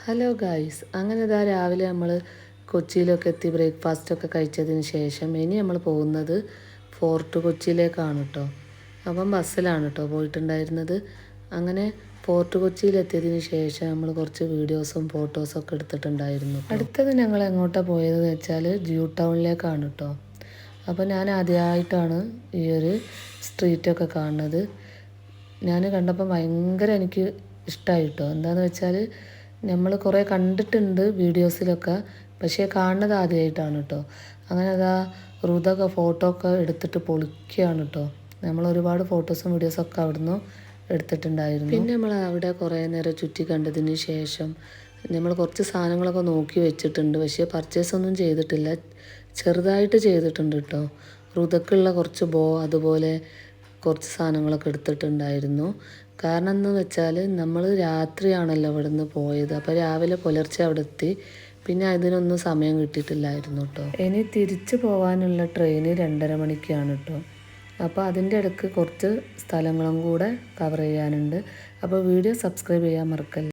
Hello guys, അങ്ങനെ ഇതാ രാവിലെ നമ്മൾ കൊച്ചിയിലൊക്കെ എത്തി ബ്രേക്ക്ഫാസ്റ്റൊക്കെ കഴിച്ചതിന് ശേഷം ഇനി നമ്മൾ പോകുന്നത് ഫോർട്ട് കൊച്ചിയിലേക്കാണ് കേട്ടോ. അപ്പം ബസ്സിലാണ് കേട്ടോ പോയിട്ടുണ്ടായിരുന്നത്. അങ്ങനെ ഫോർട്ട് കൊച്ചിയിലെത്തിയതിന് ശേഷം നമ്മൾ കുറച്ച് വീഡിയോസും ഫോട്ടോസൊക്കെ എടുത്തിട്ടുണ്ടായിരുന്നു. അടുത്തത് ഞങ്ങൾ എങ്ങോട്ടാണ് പോയതെന്ന് വെച്ചാൽ ജ്യൂ ടൗണിലേക്കാണ് കേട്ടോ. അപ്പോൾ ഞാൻ ആദ്യമായിട്ടാണ് ഈ ഒരു സ്ട്രീറ്റൊക്കെ കാണുന്നത്. ഞാൻ കണ്ടപ്പോൾ ഭയങ്കര എനിക്ക് ഇഷ്ടമായി കേട്ടോ. എന്താണെന്ന് വെച്ചാൽ നമ്മൾ കുറേ കണ്ടിട്ടുണ്ട് വീഡിയോസിലൊക്കെ, പക്ഷേ കാണുന്നത് ആദ്യമായിട്ടാണ് കേട്ടോ. അങ്ങനെ അതാ ഋതൊക്കെ ഫോട്ടോ ഒക്കെ എടുത്തിട്ട് പൊളിക്കുകയാണ് കേട്ടോ. നമ്മൾ ഒരുപാട് ഫോട്ടോസും വീഡിയോസൊക്കെ അവിടുന്ന് എടുത്തിട്ടുണ്ടായിരുന്നു. പിന്നെ നമ്മൾ അവിടെ കുറേ നേരം ചുറ്റി കണ്ടതിന് ശേഷം നമ്മൾ കുറച്ച് സാധനങ്ങളൊക്കെ നോക്കി വെച്ചിട്ടുണ്ട്, പക്ഷേ പർച്ചേസ് ഒന്നും ചെയ്തിട്ടില്ല. ചെറുതായിട്ട് ചെയ്തിട്ടുണ്ട് കേട്ടോ. ഋതക്കുള്ള കുറച്ച് അതുപോലെ കുറച്ച് സാധനങ്ങളൊക്കെ എടുത്തിട്ടുണ്ടായിരുന്നു. കാരണം എന്ന് വെച്ചാൽ നമ്മൾ രാത്രിയാണല്ലോ ഇവിടെ നിന്ന് പോയത്. അപ്പോൾ രാവിലെ പുലർച്ചെ അവിടെ എത്തി. പിന്നെ അതിനൊന്നും സമയം കിട്ടിയിട്ടില്ലായിരുന്നു കേട്ടോ. ഇനി തിരിച്ചു പോകാനുള്ള ട്രെയിന് 2:30 മണിക്കാണ് കേട്ടോ. അപ്പോൾ അതിൻ്റെ ഇടയ്ക്ക് കുറച്ച് സ്ഥലങ്ങളും കൂടെ കവർ ചെയ്യാനുണ്ട്. അപ്പോൾ വീഡിയോ സബ്സ്ക്രൈബ് ചെയ്യാൻ മറക്കല്ല.